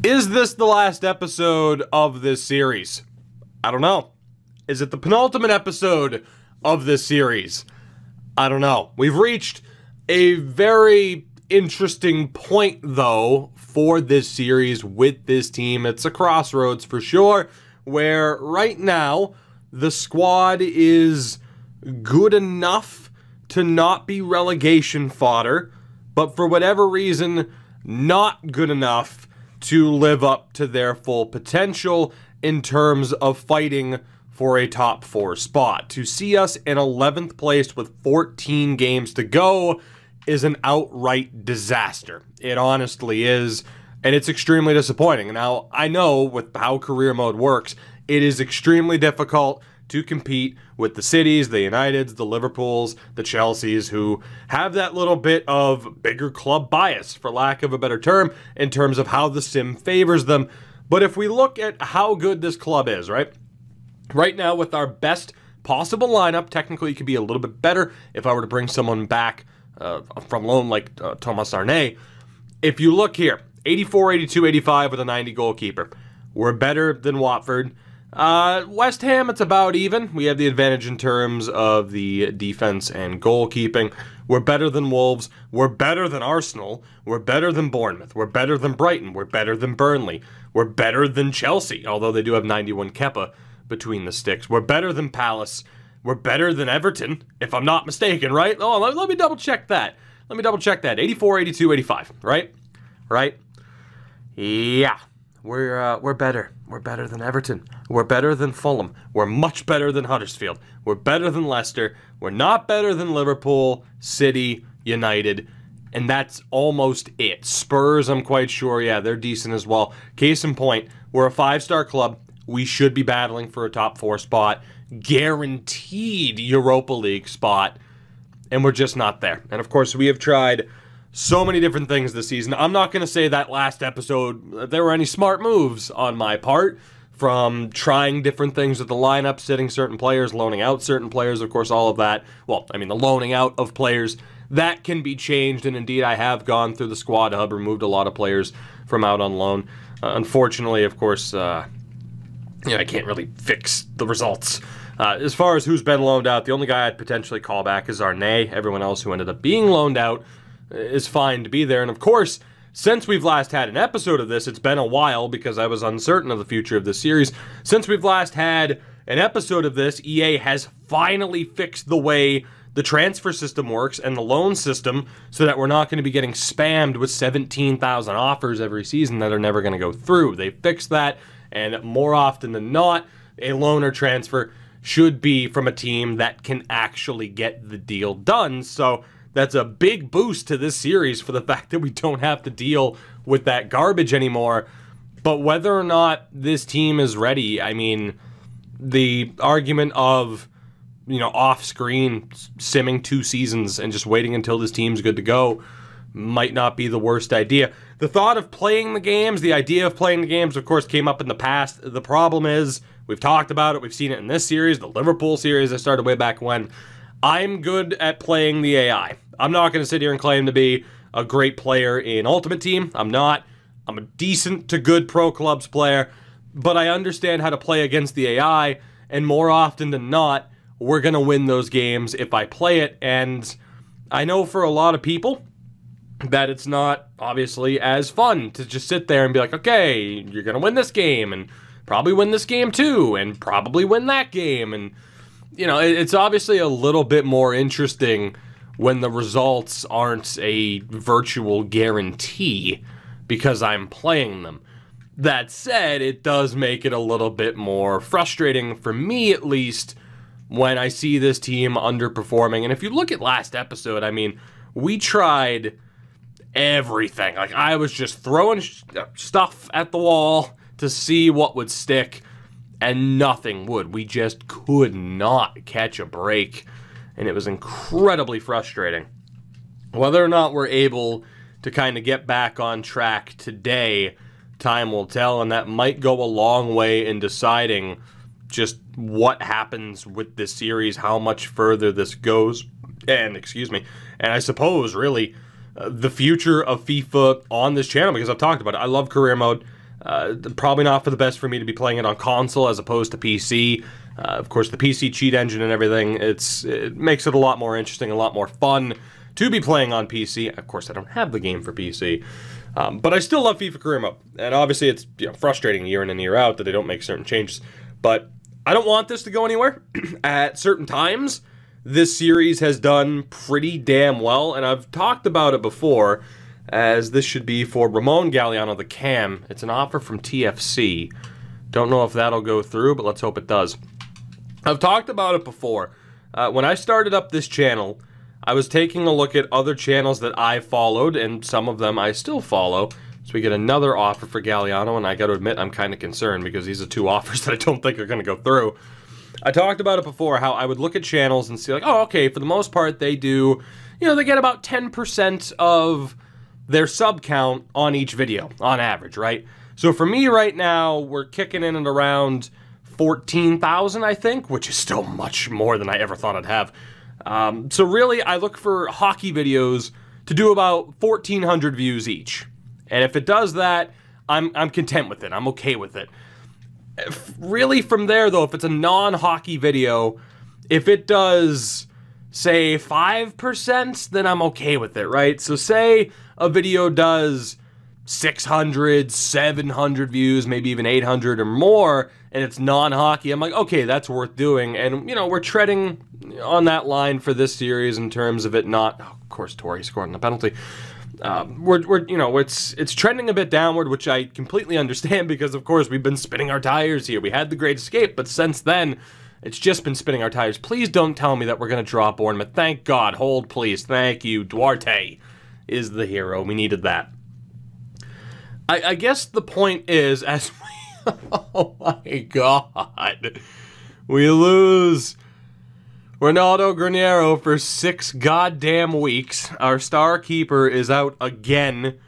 Is this the last episode of this series? I don't know. Is it the penultimate episode of this series? I don't know. We've reached a very interesting point, though, for this series with this team. It's a crossroads for sure, where right now the squad is good enough to not be relegation fodder, but for whatever reason, not good enough to live up to their full potential in terms of fighting for a top 4 spot. To see us in 11th place with 14 games to go is an outright disaster. It honestly is, and it's extremely disappointing. Now, I know with how career mode works, it is extremely difficult to compete with the Cities, the Uniteds, the Liverpools, the Chelseas, who have that little bit of bigger club bias, for lack of a better term, in terms of how the sim favors them. But if we look at how good this club is, right now with our best possible lineup, technically it could be a little bit better if I were to bring someone back from loan like Thomas Arnay. If you look here, 84, 82, 85 with a 90 goalkeeper. We're better than Watford. West Ham, it's about even. We have the advantage in terms of the defense and goalkeeping. We're better than Wolves. We're better than Arsenal. We're better than Bournemouth. We're better than Brighton. We're better than Burnley. We're better than Chelsea, although they do have 91 Kepa between the sticks. We're better than Palace. We're better than Everton, if I'm not mistaken, right? Oh, let me double check that. 84, 82, 85, right? Right? Yeah. We're better. We're better than Everton. We're better than Fulham. We're much better than Huddersfield. We're better than Leicester. We're not better than Liverpool, City, United, and that's almost it. Spurs, I'm quite sure, yeah, they're decent as well. Case in point, we're a 5-star club. We should be battling for a top 4 spot, guaranteed Europa League spot, and we're just not there. And of course, we have tried so many different things this season. I'm not going to say that last episode there were any smart moves on my part, from trying different things with the lineup, sitting certain players, loaning out certain players, of course, all of that. Well, I mean, the loaning out of players, that can be changed, and indeed I have gone through the squad hub, removed a lot of players from out on loan. Unfortunately, of course, I can't really fix the results. As far as who's been loaned out, the only guy I'd potentially call back is Arnay. Everyone else who ended up being loaned out is fine to be there. And of course, since we've last had an episode of this, it's been a while because I was uncertain of the future of this series. Since we've last had an episode of this, EA has finally fixed the way the transfer system works and the loan system so that we're not going to be getting spammed with 17,000 offers every season that are never going to go through. They fixed that, and more often than not, a loan or transfer should be from a team that can actually get the deal done. So that's a big boost to this series for the fact that we don't have to deal with that garbage anymore. But whether or not this team is ready, I mean, the argument of, off-screen simming 2 seasons and just waiting until this team's good to go might not be the worst idea. The thought of playing the games, the idea of playing the games, of course, came up in the past. The problem is, we've talked about it, we've seen it in this series, the Liverpool series that started way back when. I'm good at playing the AI. I'm not going to sit here and claim to be a great player in Ultimate Team. I'm not. I'm a decent to good pro clubs player, but I understand how to play against the AI, and more often than not, we're going to win those games if I play it. And I know for a lot of people that it's not obviously as fun to just sit there and be like, okay, you're going to win this game, and probably win this game too, and probably win that game. And it's obviously a little bit more interesting when the results aren't a virtual guarantee because I'm playing them. That said, it does make it a little bit more frustrating, for me at least, when I see this team underperforming. And if you look at last episode, I mean, we tried everything. Like, I was just throwing stuff at the wall to see what would stick, and nothing would. We just could not catch a break, and it was incredibly frustrating. Whether or not we're able to kind of get back on track today, time will tell, and that might go a long way in deciding just what happens with this series, how much further this goes, and I suppose really the future of FIFA on this channel, because I've talked about it. I love career mode. Probably not for the best for me to be playing it on console as opposed to PC. Of course, the PC cheat engine and everything, it makes it a lot more interesting, a lot more fun to be playing on PC. Of course, I don't have the game for PC. But I still love FIFA Career Mode. And obviously, it's frustrating year in and year out that they don't make certain changes. But I don't want this to go anywhere. At certain times, this series has done pretty damn well. And I've talked about it before, as this should be for Ramon Galeano, the Cam. It's an offer from TFC. Don't know if that'll go through, but let's hope it does. I've talked about it before. When I started up this channel, I was taking a look at other channels that I followed, and some of them I still follow. So we get another offer for Galeano, and I got to admit, I'm kind of concerned because these are two offers that I don't think are going to go through. I talked about it before, how I would look at channels and see like, oh, okay, for the most part, they do, they get about 10% of their sub count on each video, on average, right? So for me right now, we're kicking in at around 14,000, I think, which is still much more than I ever thought I'd have. So really, I look for hockey videos to do about 1,400 views each. And if it does that, I'm content with it. I'm okay with it. Really, from there, though, if it's a non-hockey video, if it does, say, 5%, then I'm okay with it, right? So say a video does 600, 700 views, maybe even 800 or more, and it's non-hockey, I'm like, okay, that's worth doing. And, we're treading on that line for this series in terms of it not... Oh, of course, Torrey scored on a penalty. It's trending a bit downward, which I completely understand because, of course, we've been spinning our tires here. We had the Great Escape, but since then, it's just been spinning our tires. Please don't tell me that we're going to draw Bournemouth. Thank God. Hold, please. Thank you. Duarte is the hero. We needed that. I guess the point is, as we... Oh, my God. We lose Ronaldo Granero for 6 goddamn weeks. Our star keeper is out again.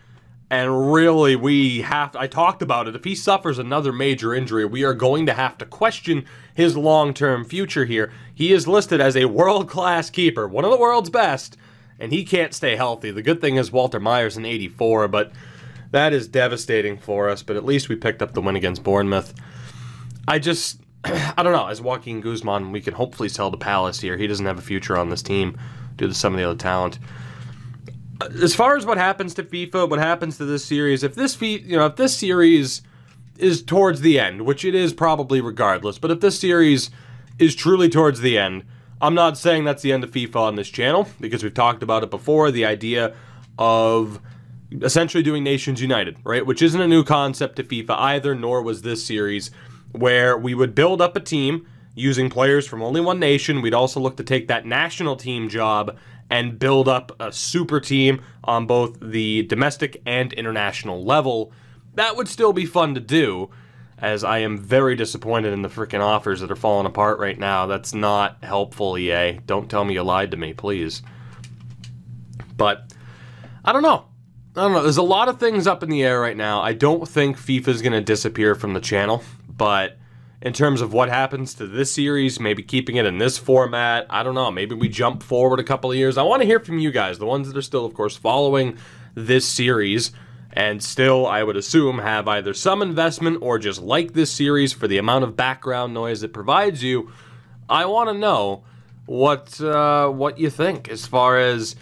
And really, I talked about it. If he suffers another major injury, we are going to have to question his long-term future here. He is listed as a world-class keeper, one of the world's best, and he can't stay healthy. The good thing is Walter Mayer's an 84, but that is devastating for us. But at least we picked up the win against Bournemouth. I don't know. As Joaquin Guzman, we can hopefully sell to Palace here. He doesn't have a future on this team due to some of the other talent. As far as what happens to FIFA, what happens to this series, if this series is towards the end, which it is probably regardless, but if this series is truly towards the end, I'm not saying that's the end of FIFA on this channel, because we've talked about it before, the idea of essentially doing Nations United, right? Which isn't a new concept to FIFA either, nor was this series, where we would build up a team using players from only one nation. We'd also look to take that national team job and build up a super team on both the domestic and international level. That would still be fun to do, as I am very disappointed in the freaking offers that are falling apart right now. That's not helpful, EA. Don't tell me you lied to me, please. But, I don't know. There's a lot of things up in the air right now. I don't think FIFA's going to disappear from the channel, but in terms of what happens to this series, maybe keeping it in this format, I don't know, maybe we jump forward a couple of years. I want to hear from you guys, the ones that are still, of course, following this series, and still, I would assume, have either some investment or just like this series for the amount of background noise it provides you. I want to know what you think as far as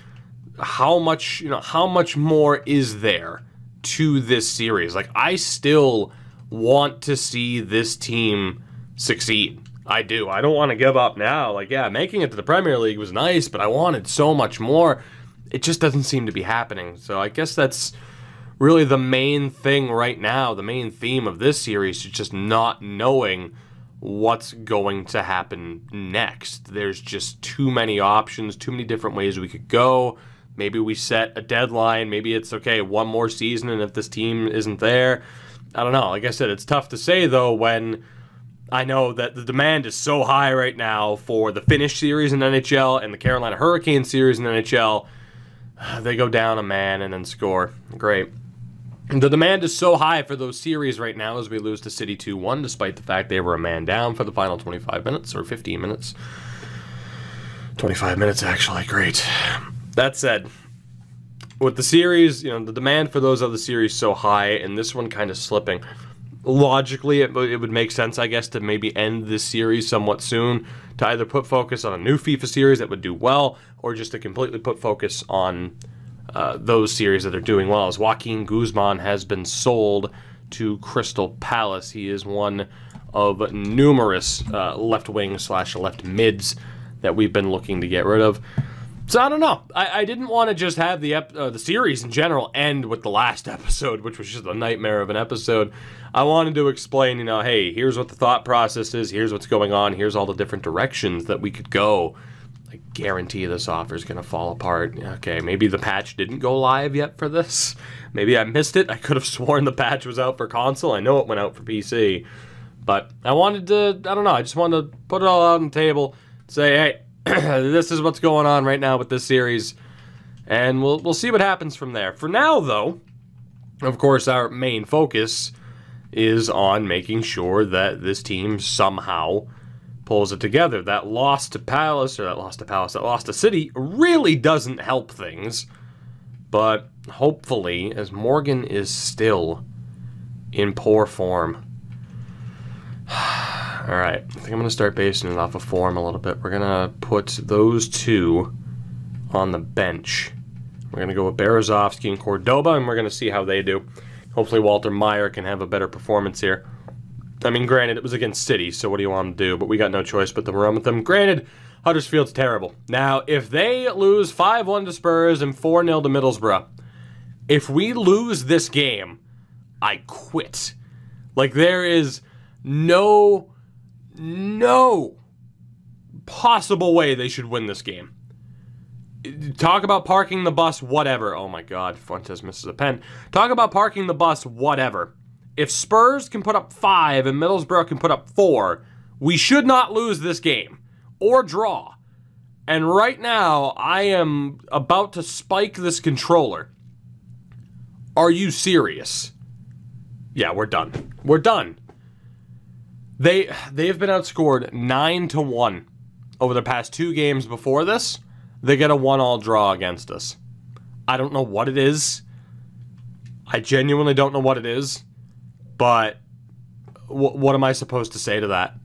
how much more is there to this series. Like, I still want to see this team succeed. I do. I don't want to give up now. Like, yeah, making it to the Premier League was nice, but I wanted so much more. It just doesn't seem to be happening. So I guess that's really the main thing right now. The main theme of this series is just not knowing what's going to happen next. There's just too many options, too many different ways we could go. Maybe we set a deadline. Maybe it's, okay, one more season, and if this team isn't there, I don't know. Like I said, it's tough to say, though, when I know that the demand is so high right now for the Finnish series in NHL and the Carolina Hurricane series in NHL. They go down a man and then score. Great. The demand is so high for those series right now as we lose to City 2-1, despite the fact they were a man down for the final 25 minutes, or 15 minutes. 25 minutes, actually. Great. That said, with the series, the demand for those other series so high, and this one kind of slipping. Logically, it would make sense, I guess, to maybe end this series somewhat soon, to either put focus on a new FIFA series that would do well, or just to completely put focus on those series that are doing well. As Joaquin Guzman has been sold to Crystal Palace. He is one of numerous left wings / left mids that we've been looking to get rid of. So I don't know. I didn't want to just have the series in general end with the last episode, which was just a nightmare of an episode. I wanted to explain, hey, here's what the thought process is, here's what's going on, here's all the different directions that we could go. I guarantee this offer is going to fall apart. Okay, maybe the patch didn't go live yet for this. Maybe I missed it. I could have sworn the patch was out for console. I know it went out for PC. But I wanted to, I don't know, I just wanted to put it all out on the table, say, hey, this is what's going on right now with this series, and we'll see what happens from there. For now, though, of course, our main focus is on making sure that this team somehow pulls it together. That loss to City really doesn't help things, but hopefully, as Morgan is still in poor form. Alright, I think I'm going to start basing it off of form a little bit. We're going to put those two on the bench. We're going to go with Berezovsky and Cordoba, and we're going to see how they do. Hopefully Walter Mayr can have a better performance here. I mean, granted, it was against City, so what do you want to do? But we got no choice but to run with them. Granted, Huddersfield's terrible. Now, if they lose 5-1 to Spurs and 4-0 to Middlesbrough, if we lose this game, I quit. Like, there is no possible way they should win this game. Talk about parking the bus, whatever. Oh my god, Fuentes misses a pen. Talk about parking the bus, whatever. If Spurs can put up 5 and Middlesbrough can put up 4, we should not lose this game. Or draw. And right now, I am about to spike this controller. Are you serious? Yeah, we're done. We're done. They have been outscored 9-1 over the past 2 games before this. They get a 1-1 draw against us. I don't know what it is. I genuinely don't know what it is. But what am I supposed to say to that?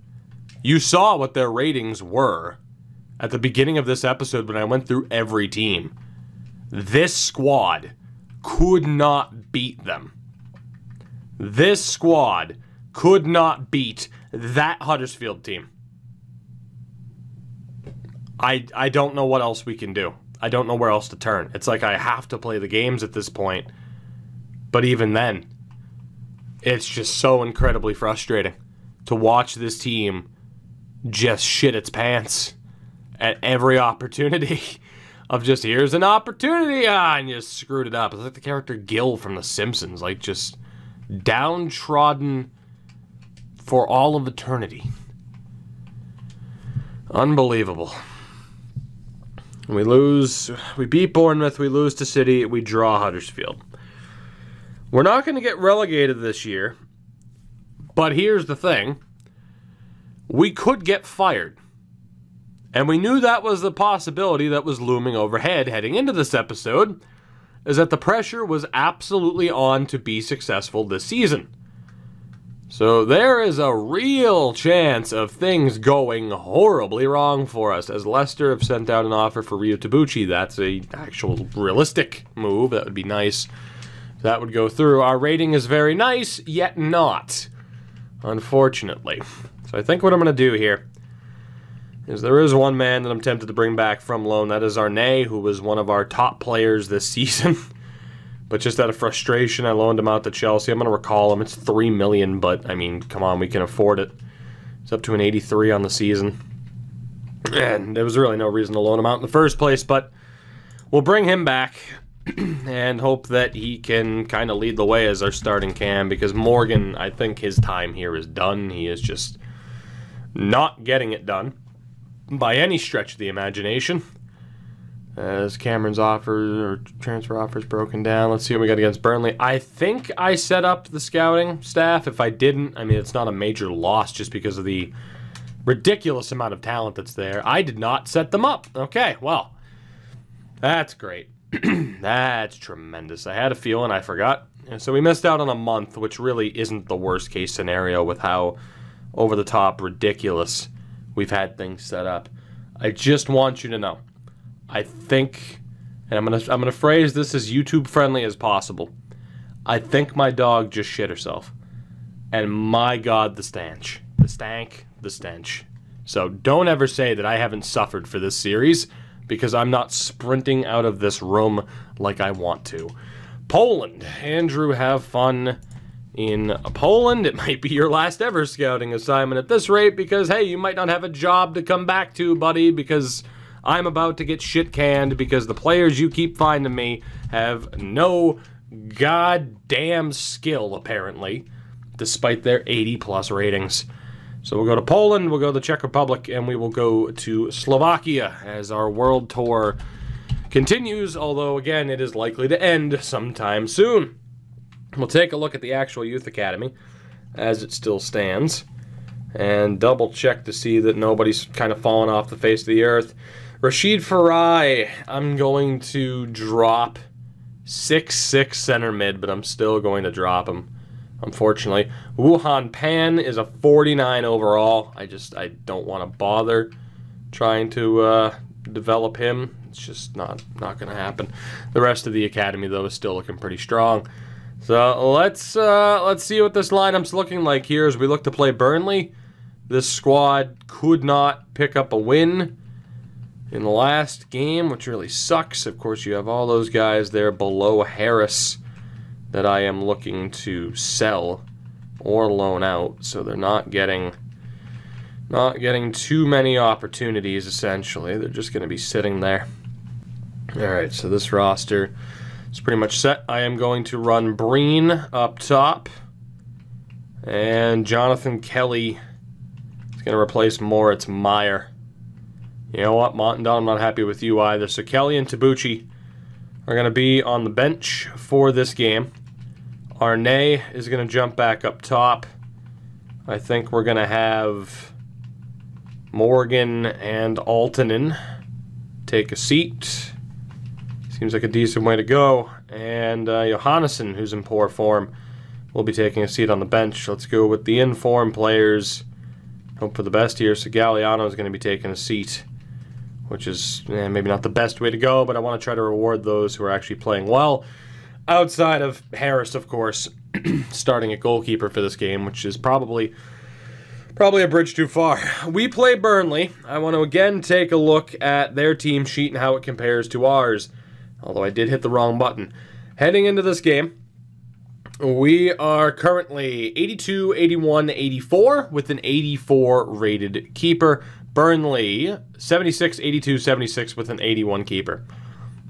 You saw what their ratings were at the beginning of this episode when I went through every team. This squad could not beat them. This squad could not beat that Huddersfield team. I don't know what else we can do. I don't know where else to turn. It's like I have to play the games at this point. But even then, it's just so incredibly frustrating to watch this team just shit its pants at every opportunity of just, here's an opportunity, and you screwed it up. It's like the character Gil from The Simpsons, like just downtrodden for all of eternity. Unbelievable. We lose, we beat Bournemouth, we lose to City, we draw Huddersfield. We're not going to get relegated this year, but here's the thing. We could get fired. And we knew that was the possibility that was looming overhead heading into this episode, is that the pressure was absolutely on to be successful this season. So there is a real chance of things going horribly wrong for us, as Leicester have sent out an offer for Rio Tabucci. That's a actual realistic move. That would be nice. That would go through. Our rating is very nice, yet not, unfortunately. So I think what I'm going to do here is there is one man that I'm tempted to bring back from loan. That is Arne, who was one of our top players this season. But just out of frustration, I loaned him out to Chelsea. I'm going to recall him. It's $3 million, but, I mean, come on, we can afford it. It's up to an 83 on the season. And there was really no reason to loan him out in the first place, but we'll bring him back and hope that he can kind of lead the way as our starting cam, because Morgan, I think his time here is done. He is just not getting it done by any stretch of the imagination. As Cameron's offer or transfer offers broken down. Let's see what we got against Burnley. I think I set up the scouting staff. If I didn't, I mean, it's not a major loss just because of the ridiculous amount of talent that's there. I did not set them up. Okay, well, that's great. That's tremendous. I had a feeling, I forgot. So we missed out on a month, which really isn't the worst case scenario with how over the top ridiculous we've had things set up. I just want you to know, I think, and I'm gonna phrase this as YouTube friendly as possible. I think my dog just shit herself. And my God, the stench. The stank, the stench. So don't ever say that I haven't suffered for this series, because I'm not sprinting out of this room like I want to. Poland. Andrew, have fun in Poland. It might be your last ever scouting assignment at this rate, because, hey, you might not have a job to come back to, buddy, because I'm about to get shit canned because the players you keep finding me have no goddamn skill, apparently, despite their 80+ ratings. So we'll go to Poland, we'll go to the Czech Republic, and we will go to Slovakia as our world tour continues, although, again, it is likely to end sometime soon. We'll take a look at the actual youth academy as it still stands and double check to see that nobody's kind of fallen off the face of the earth. Rashid Farai, I'm going to drop 6'6" center mid, but I'm still going to drop him, unfortunately. Wuhan Pan is a 49 overall. I don't want to bother trying to develop him. It's just not going to happen. The rest of the academy, though, is still looking pretty strong. So let's see what this lineup's looking like here as we look to play Burnley. This squad could not pick up a win in the last game, which really sucks. Of course, you have all those guys there below Harris that I am looking to sell or loan out, so they're not getting too many opportunities, essentially. They're just going to be sitting there. Alright, so this roster is pretty much set. I am going to run Breen up top, and Jonathan Kelly is going to replace Moritz Mayr. You know what, Montandon, I'm not happy with you either. So Kelly and Tabucci are going to be on the bench for this game. Arne is going to jump back up top. I think we're going to have Morgan and Altonen take a seat. Seems like a decent way to go. And Johannessen, who's in poor form, will be taking a seat on the bench. Let's go with the in-form players. Hope for the best here. So Galeano is going to be taking a seat, which is maybe not the best way to go, but I want to try to reward those who are actually playing well. Outside of Harris, of course, starting at goalkeeper for this game, which is probably a bridge too far. We play Burnley. I want to again take a look at their team sheet and how it compares to ours, although I did hit the wrong button. Heading into this game, we are currently 82, 81, 84 with an 84 rated keeper. Burnley, 76, 82, 76 with an 81 keeper.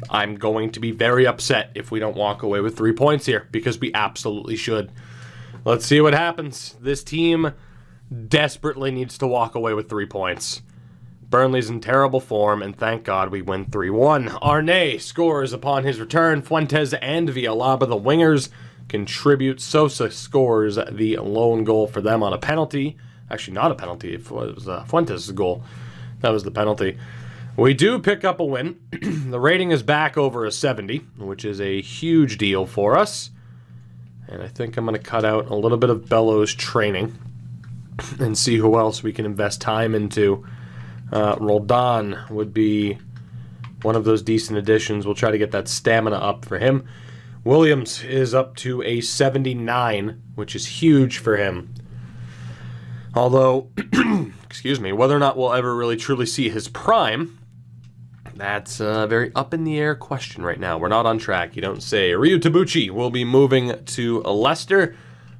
I'm going to be very upset if we don't walk away with 3 points here, because we absolutely should. Let's see what happens. This team desperately needs to walk away with 3 points. Burnley's in terrible form, and thank God we win 3-1. Arne scores upon his return. Fuentes and Villalaba, the wingers, contribute. Sosa scores the lone goal for them on a penalty. Actually, not a penalty. It was Fuentes' goal. That was the penalty. We do pick up a win. The rating is back over a 70, which is a huge deal for us. And I think I'm going to cut out a little bit of Bellows training and see who else we can invest time into. Roldan would be one of those decent additions. We'll try to get that stamina up for him. Williams is up to a 79, which is huge for him. Although, excuse me, whether or not we'll ever really truly see his prime, that's a very up-in-the-air question right now. We're not on track, you don't say. Ryu Tabucci will be moving to Leicester.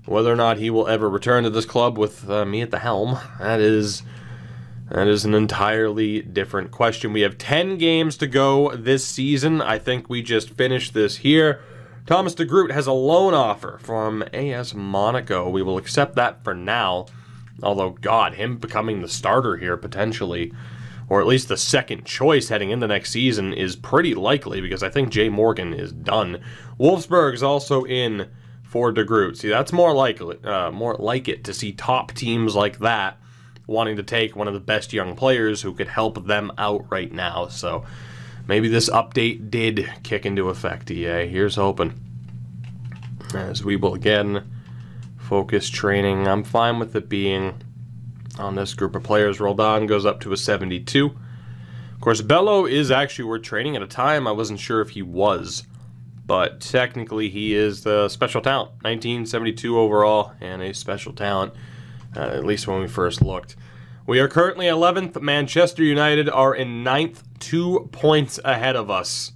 Whether or not he will ever return to this club with me at the helm, that is an entirely different question. We have 10 games to go this season. I think we just finished this here. Thomas de Groot has a loan offer from AS Monaco. We will accept that for now. Although, God, him becoming the starter here potentially, or at least the second choice heading into next season, is pretty likely, because I think Jay Morgan is done. Wolfsburg's also in for de Groot. See, that's more like it to see top teams like that wanting to take one of the best young players who could help them out right now. So maybe this update did kick into effect, EA. Here's hoping. As we will again focus training. I'm fine with it being on this group of players. Roldan goes up to a 72. Of course, Bello is actually worth training. At a time, I wasn't sure if he was, but technically he is the special talent. 1972 overall and a special talent, at least when we first looked. We are currently 11th. Manchester United are in 9th, 2 points ahead of us.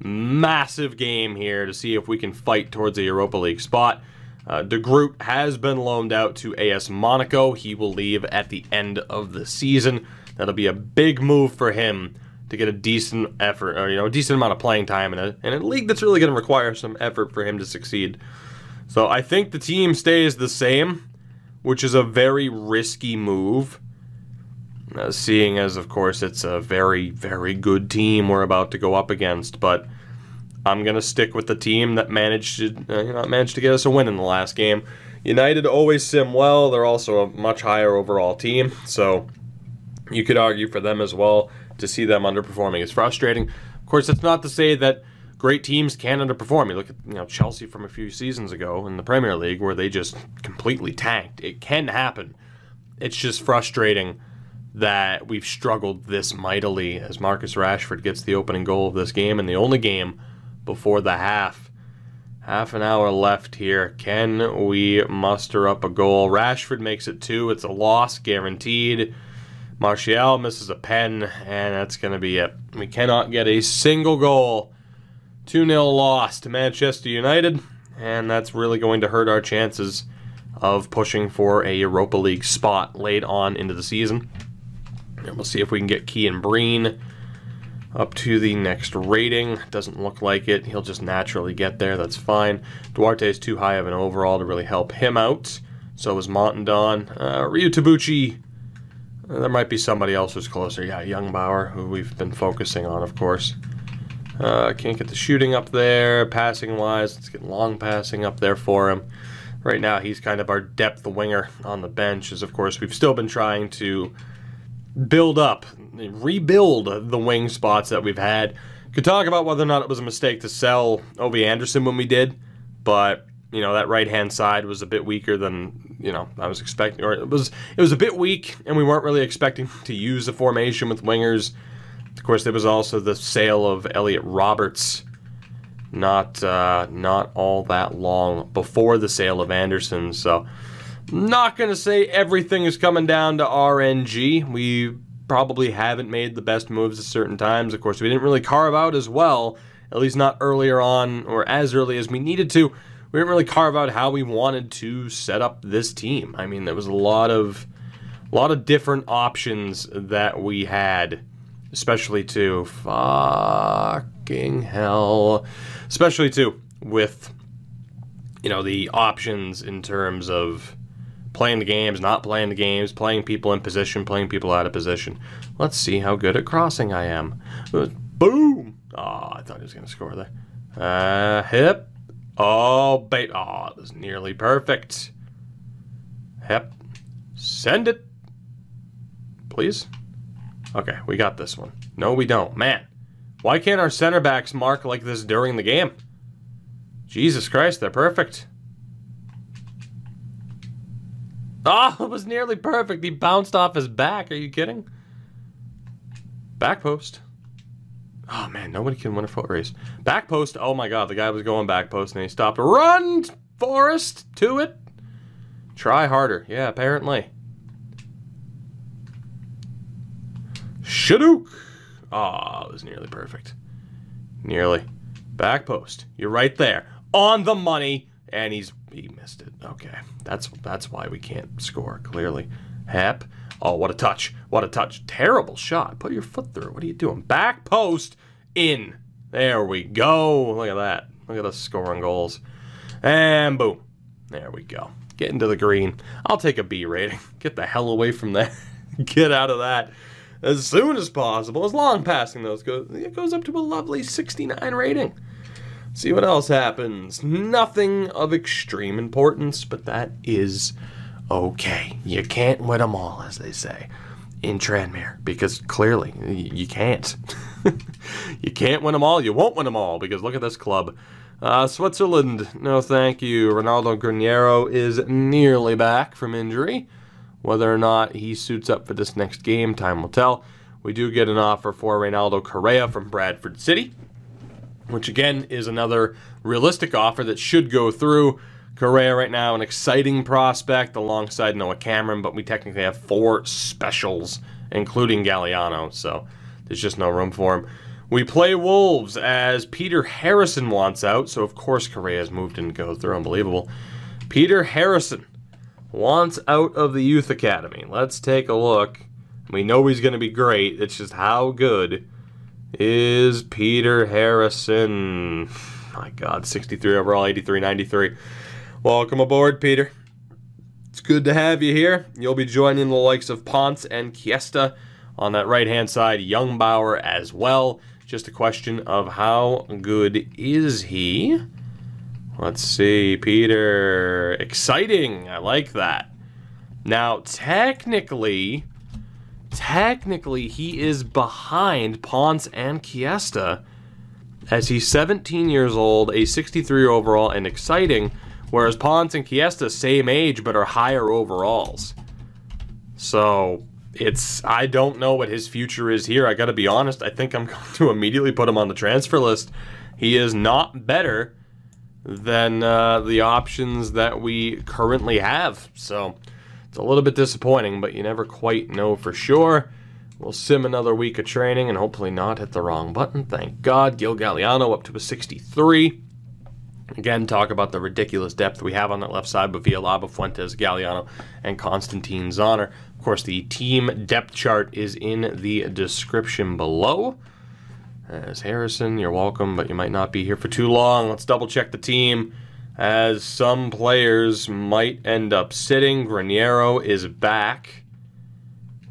Massive game here to see if we can fight towards a Europa League spot. De Groot has been loaned out to AS Monaco. He will leave at the end of the season. That'll be a big move for him to get a decent effort, or a decent amount of playing time in a league that's really going to require some effort for him to succeed. So I think the team stays the same, which is a very risky move. Seeing as, of course, it's a very, very good team we're about to go up against, but I'm going to stick with the team that managed to get us a win in the last game. United always sim well. They're also a much higher overall team, so you could argue for them as well. To see them underperforming is frustrating. Of course, that's not to say that great teams can underperform. You look at Chelsea from a few seasons ago in the Premier League where they just completely tanked. It can happen. It's just frustrating that we've struggled this mightily as Marcus Rashford gets the opening goal of this game, and the only game before the half. Half an hour left here. Can we muster up a goal? Rashford makes it 2. It's a loss, guaranteed. Martial misses a pen, and that's going to be it. We cannot get a single goal. 2-0 loss to Manchester United, and that's really going to hurt our chances of pushing for a Europa League spot late on into the season. And we'll see if we can get Kean Breen up to the next rating. Doesn't look like it. He'll just naturally get there. That's fine. Duarte is too high of an overall to really help him out. So is Montandon. Ryu Tabuchi. There might be somebody else who's closer. Yeah, Youngbauer, who we've been focusing on, of course. Can't get the shooting up there. Passing-wise, let's get long passing up there for him. Right now, he's kind of our depth winger on the bench, as of course we've still been trying to rebuild the wing spots that we've had. Could talk about whether or not it was a mistake to sell Ovi Anderson when we did, but that right-hand side was a bit weaker than I was expecting, or it was a bit weak, and we weren't really expecting to use a formation with wingers. Of course, there was also the sale of Elliot Roberts, not all that long before the sale of Anderson. So, not gonna say everything is coming down to RNG. We probably haven't made the best moves at certain times. Of course, we didn't really carve out as well, at least not earlier on, or as early as we needed to. We didn't really carve out how we wanted to set up this team. I mean, there was a lot of different options that we had, especially too, fucking hell, especially too with the options in terms of playing the games, not playing the games, playing people in position, playing people out of position. Let's see how good at crossing I am. Boom! Oh, I thought he was gonna score there. Hip. Oh, bait. Oh, it was nearly perfect. Hep. Send it. Please. Okay, we got this one. No, we don't. Man, why can't our center backs mark like this during the game? Jesus Christ, they're perfect. Oh, it was nearly perfect. He bounced off his back. Are you kidding? Back post. Oh, man, nobody can win a foot race. Back post. Oh, my God. The guy was going back post, and he stopped. Run, Forrest, to it. Try harder. Yeah, apparently. Shadook. Oh, it was nearly perfect. Nearly. Back post. You're right there. On the money. And he missed it. Okay. That's why we can't score, clearly. Hep. Oh, what a touch. What a touch. Terrible shot. Put your foot through. What are you doing? Back post. In. There we go. Look at that. Look at us scoring goals. And boom. There we go. Get into the green. I'll take a B rating. Get the hell away from that. Get out of that as soon as possible. As long passing those goes, it goes up to a lovely 69 rating. See what else happens. Nothing of extreme importance, but that is okay. You can't win them all, as they say. in Tranmere, because clearly you can't. You can't win them all. You won't win them all, because look at this club. Switzerland, no thank you. Ronaldo Granero is nearly back from injury. Whether or not he suits up for this next game, time will tell. We do get an offer for Reynaldo Correa from Bradford City, which again is another realistic offer that should go through. Correa right now an exciting prospect alongside Noah Cameron, but we technically have 4 specials, including Galeano, so there's just no room for him. We play Wolves as Peter Harrison wants out, so of course Correa's moved and go through. Unbelievable. Peter Harrison wants out of the youth academy. Let's take a look. We know he's going to be great. It's just how good is Peter Harrison? My God, 63 overall, 83, 93. Welcome aboard, Peter. It's good to have you here. You'll be joining the likes of Ponce and Chiesta on that right-hand side. Youngbauer as well. Just a question of how good is he? Let's see, Peter. Exciting. I like that. Now, technically, he is behind Ponce and Chiesta, as he's 17 years old, a 63 overall, and exciting, whereas Ponce and Chiesta, same age, but are higher overalls. So, I don't know what his future is here. I gotta be honest, I think I'm going to immediately put him on the transfer list. He is not better than the options that we currently have. So, it's a little bit disappointing, but you never quite know for sure. We'll sim another week of training and hopefully not hit the wrong button. Thank God. Gil Galeano up to a 63. Again, talk about the ridiculous depth we have on that left side with Villalaba, Fuentes, Galeano, and Constantine Zahner. Of course, the team depth chart is in the description below. As Harrison, you're welcome, but you might not be here for too long. Let's double check the team, as some players might end up sitting. Granero is back,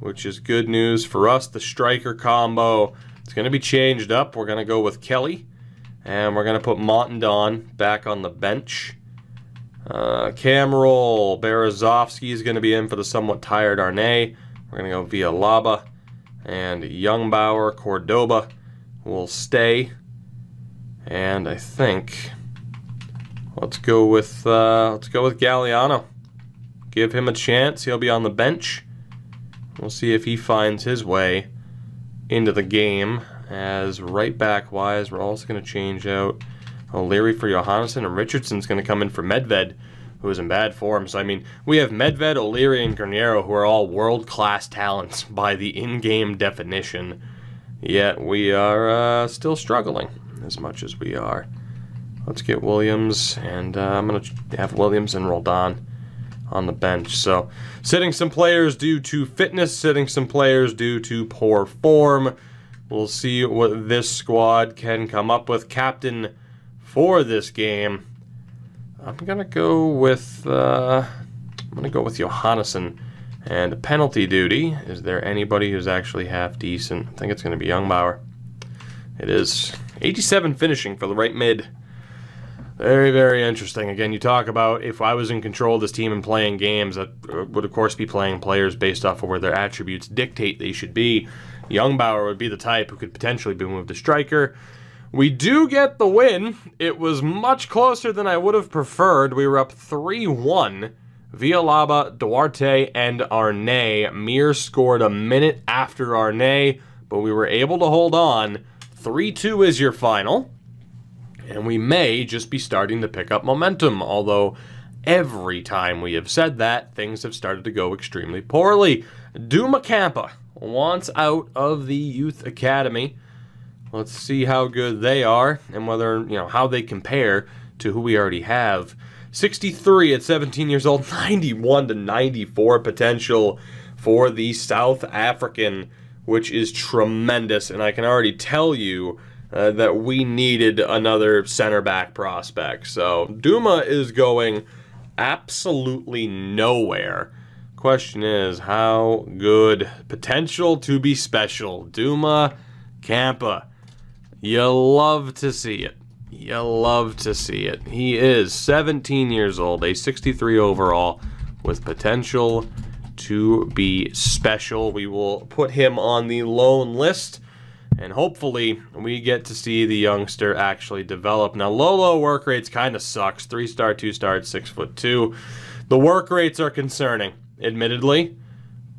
which is good news for us. The striker combo is going to be changed up. We're going to go with Kelly, and we're going to put Montandon back on the bench. Cameroon, Berezovsky is going to be in for the somewhat tired Arne. We're going to go Villalaba, and Youngbauer, Cordoba will stay. And I think let's go with Galeano. Give him a chance. He'll be on the bench. We'll see if he finds his way into the game. As right back wise, we're also going to change out O'Leary for Johannessen, and Richardson's going to come in for Medved, who is in bad form. So, I mean, we have Medved, O'Leary, and Granero, who are all world-class talents by the in-game definition. Yet we are still struggling as much as we are. Let's get Williams, and I'm going to have Williams and Roldan on the bench. So, sitting some players due to fitness, sitting some players due to poor form. We'll see what this squad can come up with. Captain for this game, I'm gonna go with Johannessen. And penalty duty, is there anybody who's actually half decent? I think it's gonna be Youngbauer. It is. 87 finishing for the right mid. Very, very interesting. Again, you talk about if I was in control of this team and playing games, that would of course be playing players based off of where their attributes dictate they should be. Youngbauer would be the type who could potentially be moved to striker. We do get the win. It was much closer than I would have preferred. We were up 3-1. Villalaba, Duarte, and Arne. Mayr scored a minute after Arne, but we were able to hold on. 3-2 is your final. And we may just be starting to pick up momentum, although every time we have said that, things have started to go extremely poorly. Duma Kampa wants out of the youth academy. Let's see how good they are and whether, how they compare to who we already have. 63 at 17 years old, 91 to 94 potential for the South African, which is tremendous. And I can already tell you that we needed another center back prospect. So Duma is going absolutely nowhere. Question is, how good? Potential to be special. Duma Kampa. You love to see it. You love to see it. He is 17 years old, a 63 overall, with potential to be special. We will put him on the loan list, and hopefully we get to see the youngster actually develop. Now, low work rates kind of sucks. 3-star, 2-star, 6'2". The work rates are concerning, admittedly,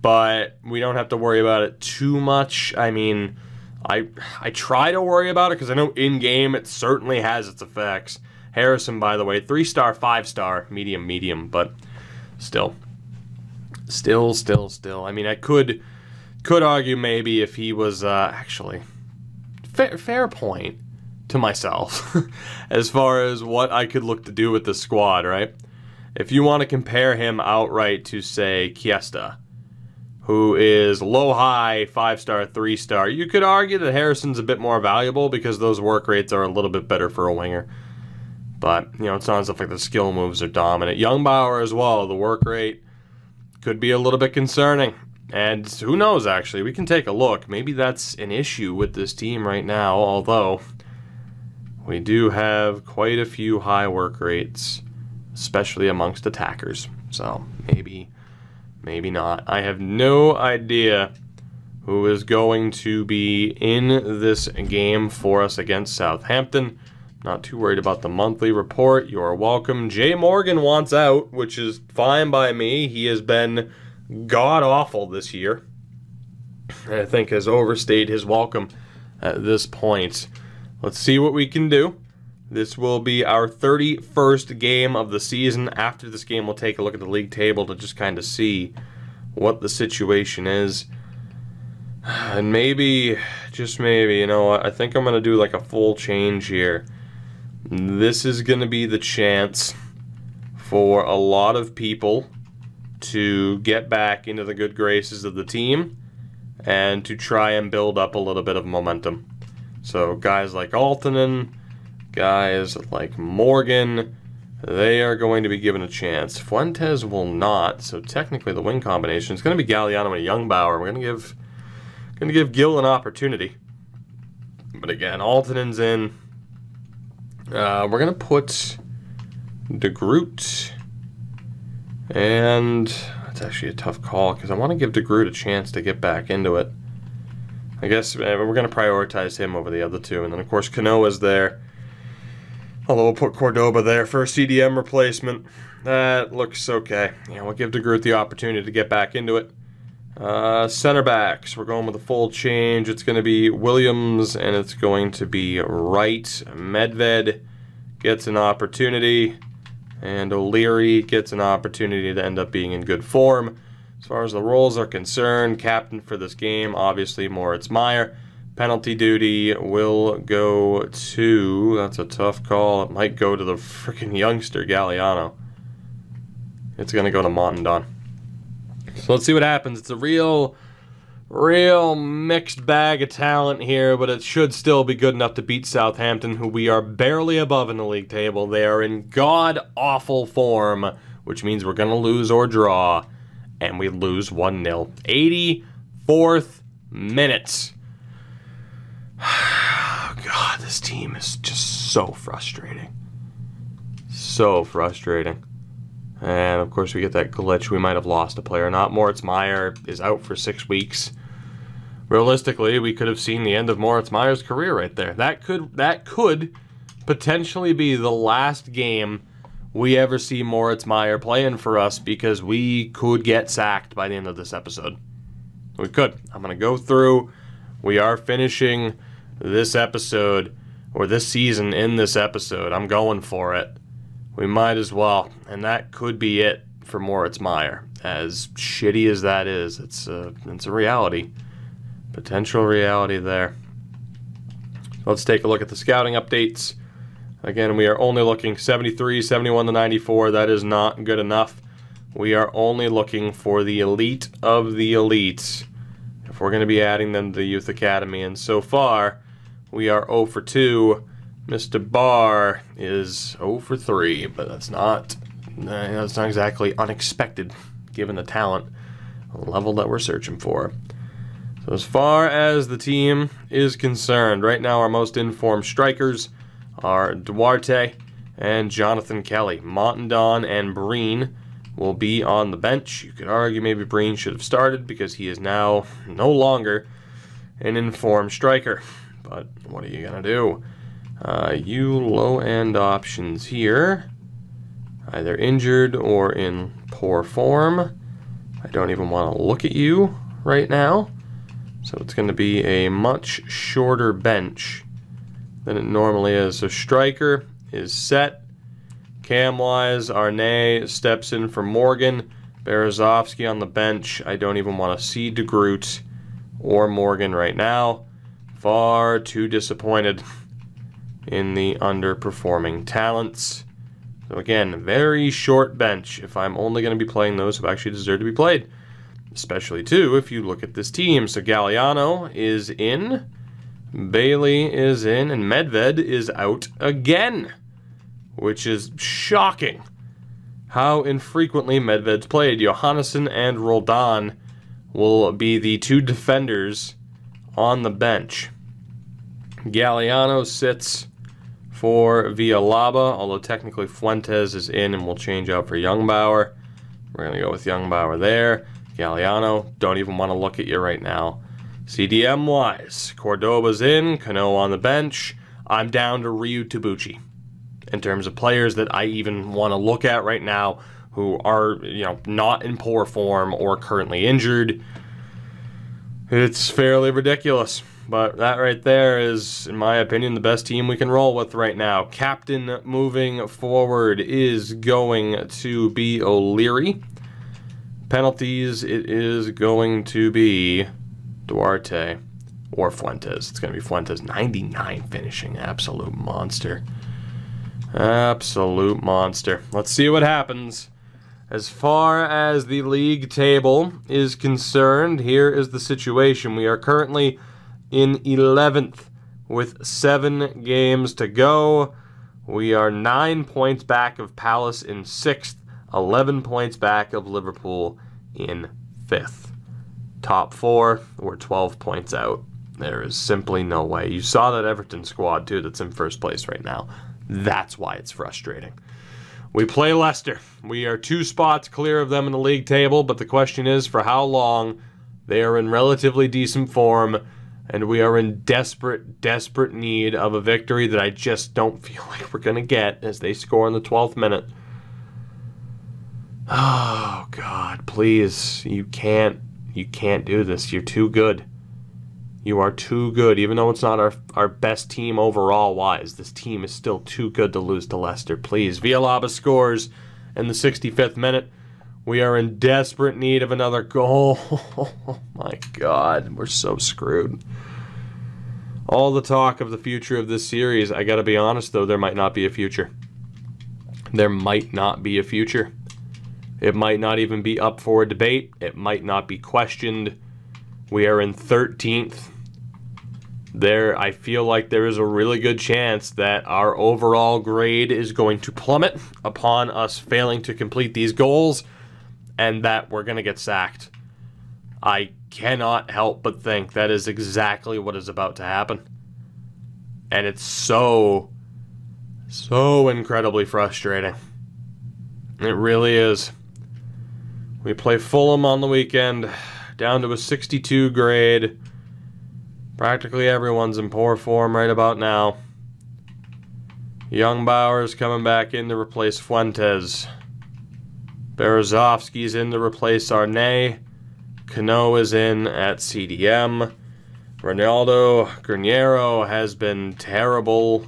but we don't have to worry about it too much. I mean, I try to worry about it because I know in-game it certainly has its effects. Harrison, by the way, 3-star, 5-star, medium, but still. I mean, I could argue maybe if he was actually fair point to myself as far as what I could look to do with the squad, right? If you want to compare him outright to, say, Kiesta, who is low-high, 5-star, 3-star, you could argue that Harrison's a bit more valuable because those work rates are a little bit better for a winger. But, you know, it's not as if like the skill moves are dominant. Youngbauer as well, the work rate could be a little bit concerning. And who knows, actually, we can take a look. Maybe that's an issue with this team right now, although we do have quite a few high work rates, especially amongst attackers. So, maybe not. I have no idea who is going to be in this game for us against Southampton. Not too worried about the monthly report. You're welcome. Jay Morgan wants out, which is fine by me. He has been god-awful this year. I think has overstayed his welcome at this point. Let's see what we can do. This will be our 31st game of the season. After this game, we'll take a look at the league table to just kind of see what the situation is. And maybe, just maybe, you know what, I think I'm going to do like a full change here. This is going to be the chance for a lot of people to get back into the good graces of the team and to try and build up a little bit of momentum. So guys like Altonen, guys like Morgan, they are going to be given a chance. Fuentes will not, so technically the wing combination is going to be Galeano and Youngbauer. We're going to give Gill an opportunity. But again, Altonen's in. We're going to put De Groot, and that's actually a tough call because I want to give De Groot a chance to get back into it. I guess we're going to prioritize him over the other two, and then of course Canoa's there. Although we'll put Cordoba there for a CDM replacement. That looks okay. Yeah, we'll give De Groot the opportunity to get back into it. Center backs, we're going with a full change. It's going to be Williams and it's going to be Wright. Medved gets an opportunity, and O'Leary gets an opportunity to end up being in good form. As far as the roles are concerned, captain for this game, obviously Moritz Mayr. Penalty duty will go to, that's a tough call, it might go to the freaking youngster Galeano. It's going to go to Montandon. So let's see what happens. It's a real mixed bag of talent here, but it should still be good enough to beat Southampton, who we are barely above in the league table. They are in god-awful form, which means we're going to lose or draw, and we lose 1-0. 84th minute. Oh, God, this team is just so frustrating. So frustrating. And, of course, we get that glitch. We might have lost a player. Not Moritz Mayr is out for 6 weeks. Realistically, we could have seen the end of Moritz Mayr's career right there. That could potentially be the last game we ever see Moritz Mayr playing for us because we could get sacked by the end of this episode. We could. I'm going to go through. We are finishing this episode, or this season in this episode. I'm going for it. We might as well, and that could be it for Moritz Mayr. As shitty as that is, it's a reality. Potential reality there. Let's take a look at the scouting updates. Again, we are only looking 73, 71 to 94. That is not good enough. We are only looking for the elite of the elites if we're going to be adding them to the Youth Academy. And so far, we are 0 for 2. Mr. Barr is 0 for 3, but that's not exactly unexpected given the talent level that we're searching for. So as far as the team is concerned, right now our most informed strikers are Duarte and Jonathan Kelly. Montandon and Breen will be on the bench. You could argue maybe Breen should have started because he is now no longer an informed striker. But what are you going to do? You low-end options here. Either injured or in poor form. I don't even want to look at you right now. So it's going to be a much shorter bench than it normally is. So striker is set. Cam-wise, Arne steps in for Morgan. Berezovsky on the bench. I don't even want to see De Groot or Morgan right now. Far too disappointed in the underperforming talents. So again, very short bench if I'm only going to be playing those who actually deserve to be played. Especially, too, if you look at this team. So Galeano is in, Bailey is in, and Medved is out again. Which is shocking how infrequently Medved's played. Johannessen and Roldan will be the two defenders on the bench. Galeano sits for Villalaba, although technically Fuentes is in and will change out for Youngbauer. We're going to go with Youngbauer there. Galeano, don't even want to look at you right now. CDM-wise, Cordoba's in, Cano on the bench. I'm down to Ryu Tabuchi in terms of players that I even want to look at right now who are, not in poor form or currently injured. It's fairly ridiculous. But that right there is, in my opinion, the best team we can roll with right now. Captain moving forward is going to be O'Leary. Penalties, it is going to be Duarte or Fuentes. It's going to be Fuentes. 99 finishing. Absolute monster. Absolute monster. Let's see what happens. As far as the league table is concerned, here is the situation. We are currently in 11th with 7 games to go. We are 9 points back of Palace in 6th, 11 points back of Liverpool in 5th. Top 4, we're 12 points out. There is simply no way. You saw that Everton squad, too, that's in first place right now. That's why it's frustrating. We play Leicester. We are 2 spots clear of them in the league table, but the question is for how long. They are in relatively decent form, and we are in desperate, desperate need of a victory that I just don't feel like we're going to get as they score in the 12th minute. Oh, God, please. You can't do this. You're too good. You are too good. Even though it's not our best team overall-wise, this team is still too good to lose to Leicester. Please. Villalaba scores in the 65th minute. We are in desperate need of another goal. Oh, my God. We're so screwed. All the talk of the future of this series, I gotta be honest, though, there might not be a future. There might not be a future. It might not even be up for a debate. It might not be questioned. We are in 13th. I feel like there is a really good chance that our overall grade is going to plummet upon us failing to complete these goals and that we're going to get sacked. I cannot help but think that is exactly what is about to happen. And it's so incredibly frustrating. It really is. We play Fulham on the weekend, down to a 62 grade. Practically everyone's in poor form right about now. Youngbauer's coming back in to replace Fuentes. Berezovsky's in to replace Arne. Cano is in at CDM. Ronaldo Granero has been terrible.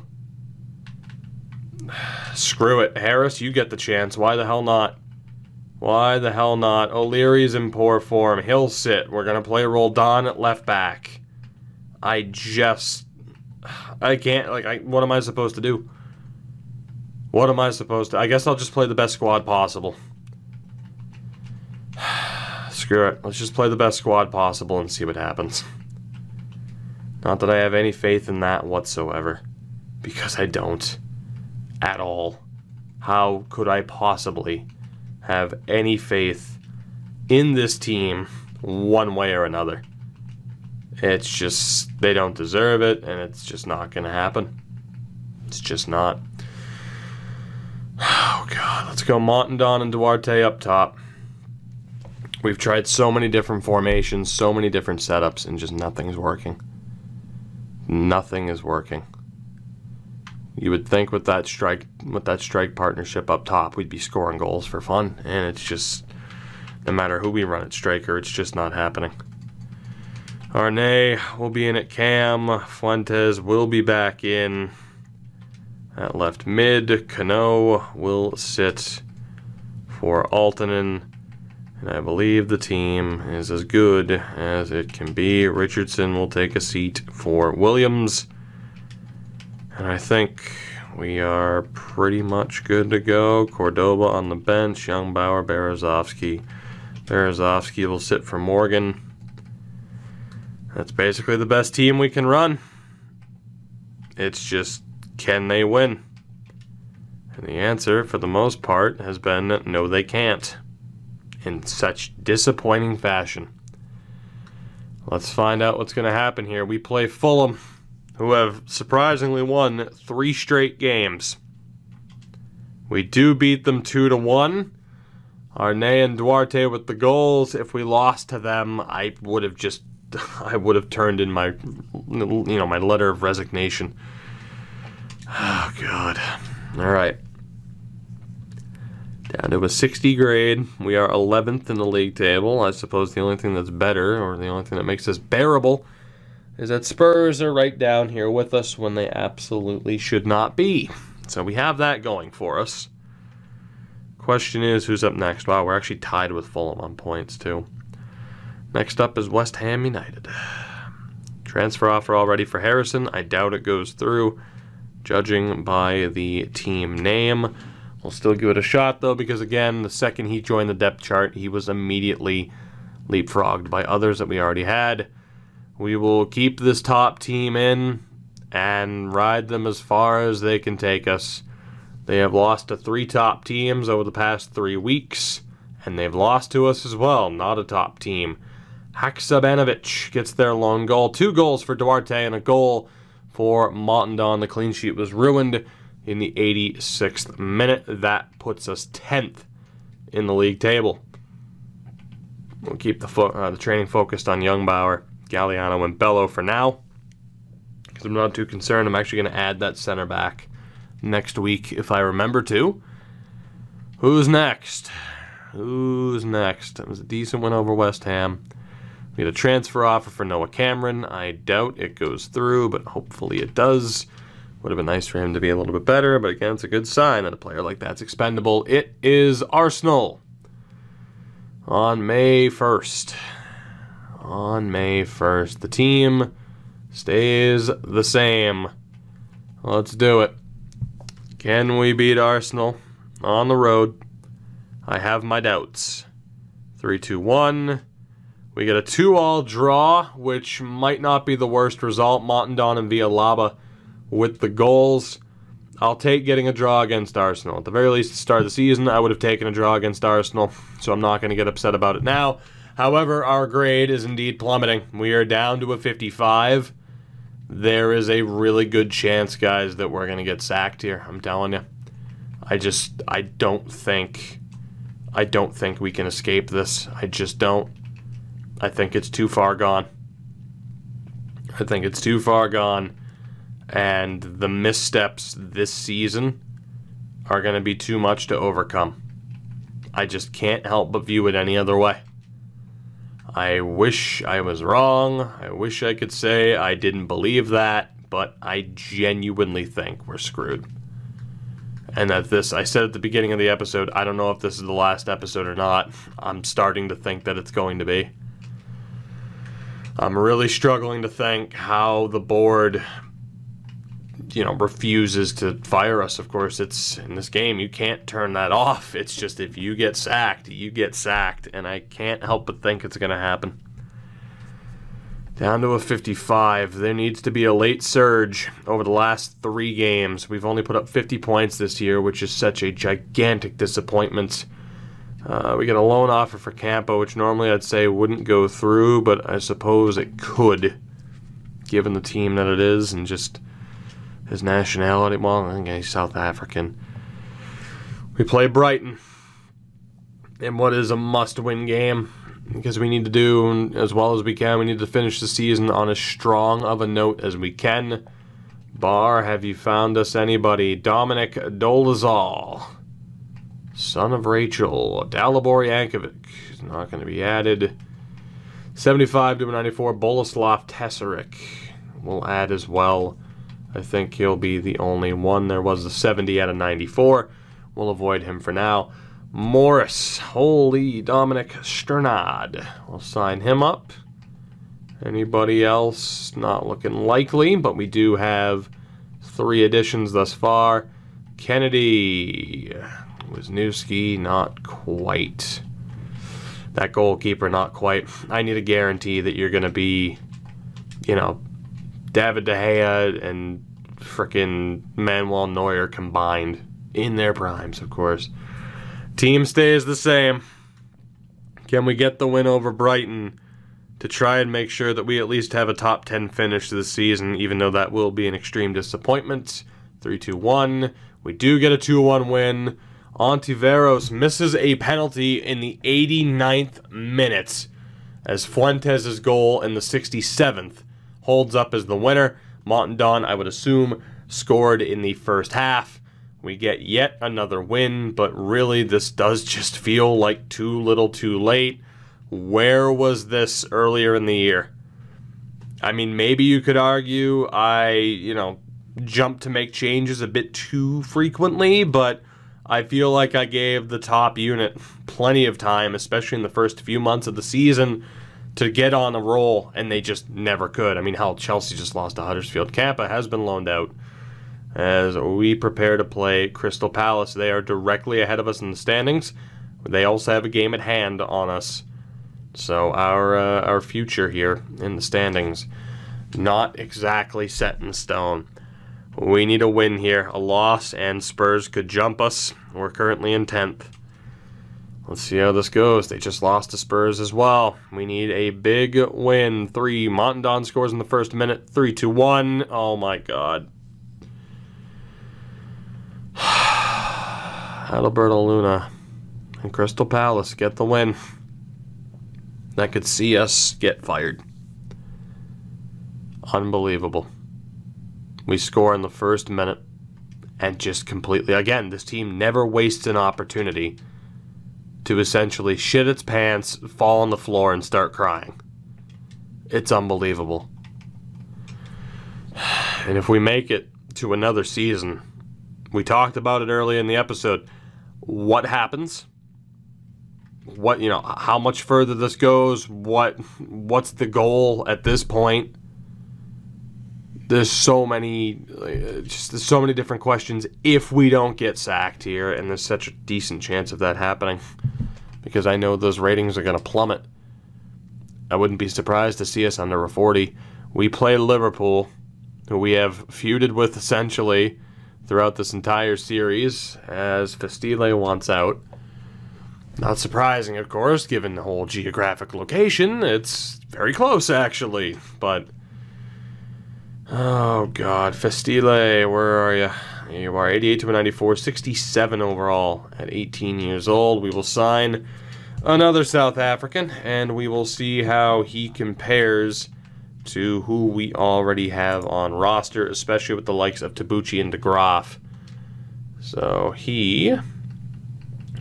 Screw it. Harris, you get the chance. Why the hell not? Why the hell not? O'Leary's in poor form. He'll sit. We're going to play Roldan at left back. I can't, what am I supposed to do? What am I supposed to? I guess I'll just play the best squad possible. Screw it. Let's just play the best squad possible and see what happens. Not that I have any faith in that whatsoever. Because I don't. At all. How could I possibly have any faith in this team one way or another? It's just, they don't deserve it, and it's just not going to happen. It's just not. Oh, God. Let's go Montandon and Duarte up top. We've tried so many different formations, so many different setups, and just nothing's working. Nothing is working. You would think with that strike partnership up top, we'd be scoring goals for fun, and it's just, no matter who we run at striker, it's just not happening. Arne will be in at cam. Fuentes will be back in at left mid. Cano will sit for Altonen. And I believe the team is as good as it can be. Richardson will take a seat for Williams. And I think we are pretty much good to go. Cordoba on the bench. Youngbauer, Berezovsky. Berezovsky will sit for Morgan. That's basically the best team we can run. It's just, can they win? And the answer, for the most part, has been no, they can't. In such disappointing fashion. Let's find out what's going to happen here. We play Fulham, who have surprisingly won 3 straight games. We do beat them 2-1. Arne and Duarte with the goals. If we lost to them, I would have turned in my, my letter of resignation. Oh, God. All right. Down to a 60 grade. We are 11th in the league table. I suppose the only thing that's better, or the only thing that makes this bearable, is that Spurs are right down here with us when they absolutely should not be. So we have that going for us. Question is, who's up next? Wow, we're actually tied with Fulham on points, too. Next up is West Ham United. Transfer offer already for Harrison. I doubt it goes through, judging by the team name. We'll still give it a shot, though, because, again, the second he joined the depth chart, he was immediately leapfrogged by others that we already had. We will keep this top team in and ride them as far as they can take us. They have lost to 3 top teams over the past 3 weeks, and they've lost to us as well, not a top team. Haksabanovic gets their lone goal. 2 goals for Duarte and a goal for Montandon. The clean sheet was ruined in the 86th minute. That puts us 10th in the league table. We'll keep the training focused on Youngbauer, Galeano, and Bello for now, because I'm not too concerned. I'm actually going to add that center back next week if I remember to. Who's next? Who's next? It was a decent win over West Ham. We had a transfer offer for Noah Cameron. I doubt it goes through, but hopefully it does. Would have been nice for him to be a little bit better, but again, it's a good sign that a player like that's expendable. It is Arsenal on May 1st. On May 1st. The team stays the same. Let's do it. Can we beat Arsenal on the road? I have my doubts. 3-2-1. We get a 2-2 draw, which might not be the worst result. Montandon and Villalaba with the goals. I'll take getting a draw against Arsenal. At the very least, at the start of the season, I would have taken a draw against Arsenal, so I'm not going to get upset about it now. However, our grade is indeed plummeting. We are down to a 55. There is a really good chance, guys, that we're going to get sacked here. I'm telling you. I don't think we can escape this. I just don't. I think it's too far gone. I think it's too far gone. And the missteps this season are going to be too much to overcome. I just can't help but view it any other way. I wish I was wrong. I wish I could say I didn't believe that, but I genuinely think we're screwed. And that this, I said at the beginning of the episode, I don't know if this is the last episode or not. I'm starting to think that it's going to be. I'm really struggling to think how the board, refuses to fire us. Of course, it's in this game, you can't turn that off. It's just if you get sacked, you get sacked, and I can't help but think it's going to happen. Down to a 55. There needs to be a late surge over the last 3 games. We've only put up 50 points this year, which is such a gigantic disappointment. We get a loan offer for Kampa, which normally I'd say wouldn't go through, but I suppose it could, given the team that it is and just his nationality. Well, I think he's South African. We play Brighton in what is a must-win game because we need to do as well as we can. We need to finish the season on as strong of a note as we can. Bar, have you found us anybody? Dominic Dolezal, son of Rachel. Dalibor Yankovic is not going to be added. 75 to 94, Boleslav Tesarik will add as well. I think he'll be the only one. There was a 70 out of 94. We'll avoid him for now. Morris, holy Dominic Sternad. We'll sign him up. Anybody else? Not looking likely, but we do have 3 additions thus far. Kennedy. Wisniewski, not quite. That goalkeeper, not quite. I need a guarantee that you're going to be, you know, David De Gea and frickin' Manuel Neuer combined in their primes, of course. Team stays the same. Can we get the win over Brighton to try and make sure that we at least have a top 10 finish to the season, even though that will be an extreme disappointment? 3-2-1. We do get a 2-1 win. Ontiveros misses a penalty in the 89th minute as Fuentes' goal in the 67th holds up as the winner. Montandon, I would assume, scored in the first half. We get yet another win, but really this does just feel like too little too late. Where was this earlier in the year? I mean, maybe you could argue I, jumped to make changes a bit too frequently, but I feel like I gave the top unit plenty of time, especially in the first few months of the season, to get on a roll, and they just never could. I mean, hell, Chelsea just lost to Huddersfield. Kampa has been loaned out as we prepare to play Crystal Palace. They are directly ahead of us in the standings. They also have a game at hand on us. So our future here in the standings, not exactly set in stone. We need a win here. A loss and Spurs could jump us. We're currently in 10th. Let's see how this goes. They just lost to Spurs as well. We need a big win. 3. Montandon scores in the first minute. 3-2-1. Oh my god. Adalberto Luna and Crystal Palace get the win. That could see us get fired. Unbelievable. We score in the first minute and just completely, again, this team never wastes an opportunity to essentially shit its pants, fall on the floor, and start crying. It's unbelievable. And if we make it to another season, we talked about it earlier in the episode, what happens? What, how much further this goes? What's the goal at this point? There's so many different questions if we don't get sacked here, and there's such a decent chance of that happening because I know those ratings are going to plummet. I wouldn't be surprised to see us under a 40. We play Liverpool, who we have feuded with essentially throughout this entire series, as Festile wants out. Not surprising, of course, given the whole geographic location. It's very close, actually, but oh god, Festile, where are you? You are 88 to 94, 67 overall at 18 years old. We will sign another South African, and we will see how he compares to who we already have on roster, especially with the likes of Tabucchi and De Graaf. So he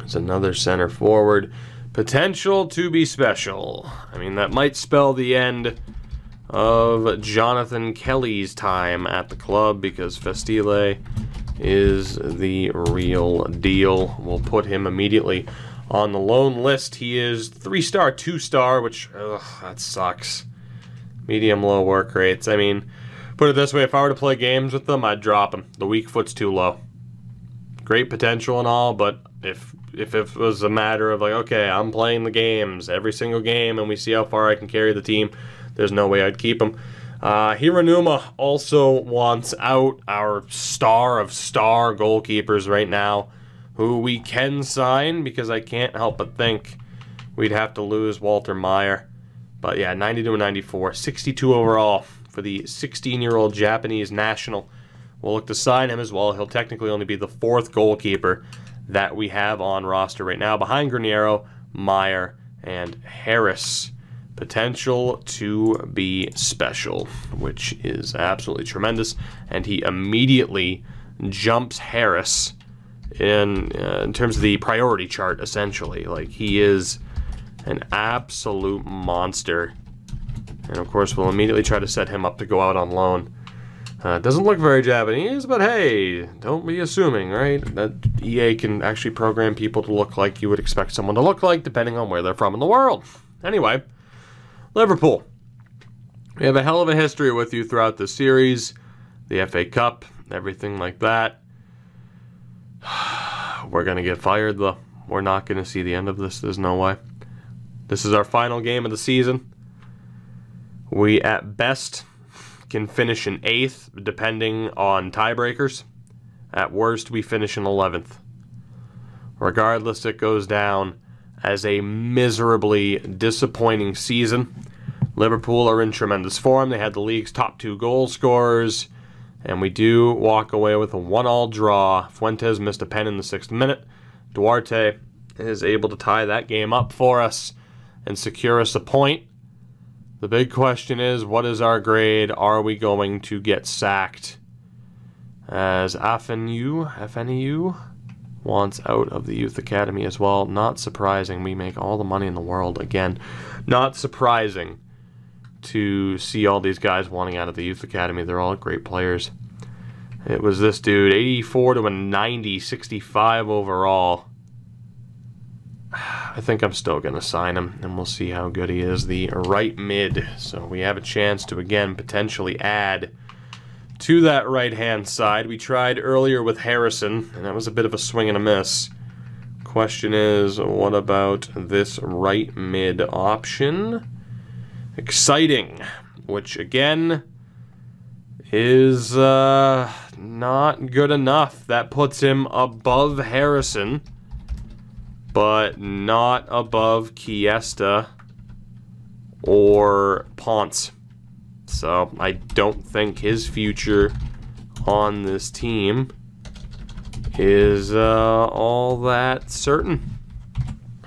is another center forward. Potential to be special. I mean, that might spell the end of Jonathan Kelly's time at the club because Festile is the real deal. We'll put him immediately on the loan list. He is 3-star, 2-star, which, that sucks. Medium-low work rates. I mean, put it this way, if I were to play games with them, I'd drop him. The weak foot's too low. Great potential and all, but if it was a matter of like, okay, I'm playing the games, every single game, and we see how far I can carry the team, there's no way I'd keep him. Hiranuma also wants out, our star of star goalkeepers right now, who we can sign because I can't help but think we'd have to lose Walter Mayr. But yeah, 92 and 94, 62 overall for the 16-year-old Japanese national. We'll look to sign him as well. He'll technically only be the 4th goalkeeper that we have on roster right now. Behind Granero, Mayr, and Harris. Potential to be special, which is absolutely tremendous. And he immediately jumps Harris in terms of the priority chart, essentially. Like, he is an absolute monster. And, of course, we'll immediately try to set him up to go out on loan. Doesn't look very Japanese, but hey, don't be assuming, right? That EA can actually program people to look like you would expect someone to look like, depending on where they're from in the world. Anyway, Liverpool. We have a hell of a history with you throughout the series. The FA Cup, everything like that. We're going to get fired, though. We're not going to see the end of this. There's no way. This is our final game of the season. We, at best, can finish in 8th, depending on tiebreakers. At worst, we finish in 11th. Regardless, it goes down as a miserably disappointing season. Liverpool are in tremendous form. They had the league's top 2 goal scorers, and we do walk away with a 1-1 draw. Fuentes missed a pen in the 6th minute. Duarte is able to tie that game up for us and secure us a point. The big question is, what is our grade? Are we going to get sacked? As FNU wants out of the youth academy as well. Not surprising. We make all the money in the world. Again, not surprising to see all these guys wanting out of the youth academy. They're all great players. It was this dude, 84 to a 90, 65 overall. I think I'm still going to sign him, and we'll see how good he is. The right mid. So we have a chance to, again, potentially add to that right-hand side. We tried earlier with Harrison, and that was a bit of a swing and a miss. Question is, what about this right mid option? Exciting, which, again, is not good enough. That puts him above Harrison, but not above Chiesa or Ponce. So I don't think his future on this team is all that certain.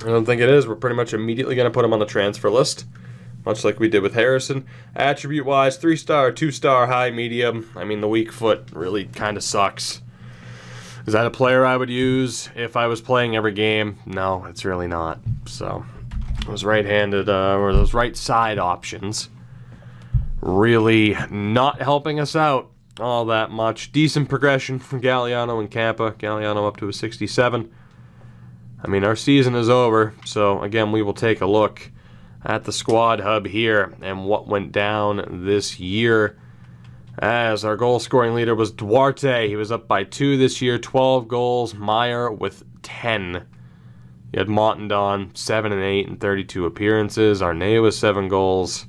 I don't think it is. We're pretty much immediately going to put him on the transfer list, much like we did with Harrison. Attribute-wise, 3-star, 2-star, high, medium. I mean, the weak foot really kind of sucks. Is that a player I would use if I was playing every game? No, it's really not. So, those right-handed, or those right side options really not helping us out all that much. Decent progression from Galeano and Kampa. Galeano up to a 67. I mean, our season is over, so again, we will take a look at the squad hub here and what went down this year. As our goal-scoring leader was Duarte. He was up by 2 this year, 12 goals. Mayr with 10. You had Montandon, 7 and 8 and 32 appearances. Arne with 7 goals.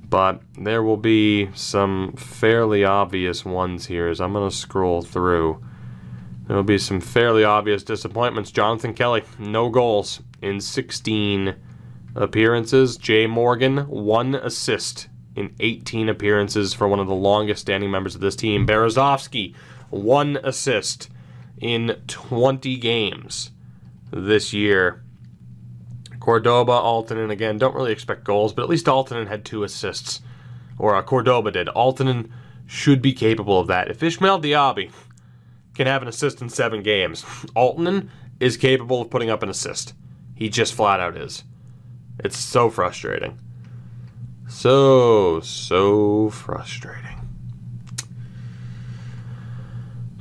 But there will be some fairly obvious ones here as I'm going to scroll through. There will be some fairly obvious disappointments. Jonathan Kelly, no goals in 16 appearances. Jay Morgan, 1 assist in 18 appearances for one of the longest standing members of this team. Berezovsky, 1 assist in 20 games this year. Cordoba, Altonen, again, don't really expect goals, but at least Altonen had 2 assists. Or Cordoba did. Altonen should be capable of that. If Ismail Diaby can have an assist in 7 games, Altonen is capable of putting up an assist. He just flat out is. It's so frustrating. So frustrating.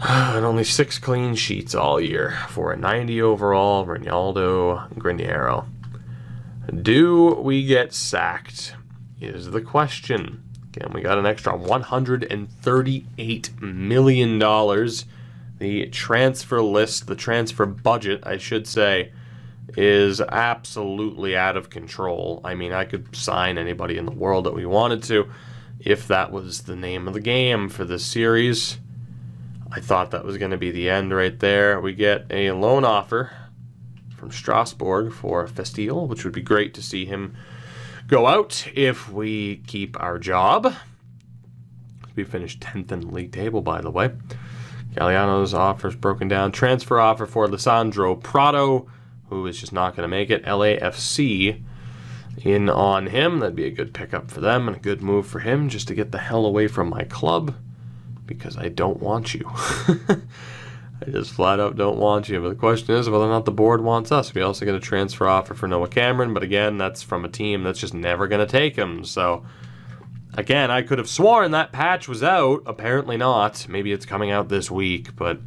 And only 6 clean sheets all year for a 90 overall Ronaldo Granero. Do we get sacked is the question. Again, we got an extra $138 million. The transfer list, the transfer budget, I should say, is absolutely out of control. I mean, I could sign anybody in the world that we wanted to if that was the name of the game for this series. I thought that was going to be the end right there. We get a loan offer from Strasbourg for Festiel, which would be great to see him go out if we keep our job. We finished 10th in the league table, by the way. Galeano's offer's broken down. Transfer offer for Lisandro Prado, who is just not going to make it. LAFC in on him. That'd be a good pickup for them and a good move for him just to get the hell away from my club because I don't want you. I just flat out don't want you. But the question is whether or not the board wants us. We also get a transfer offer for Noah Cameron, but again, that's from a team that's just never going to take him. So, again, I could have sworn that patch was out. Apparently not. Maybe it's coming out this week, but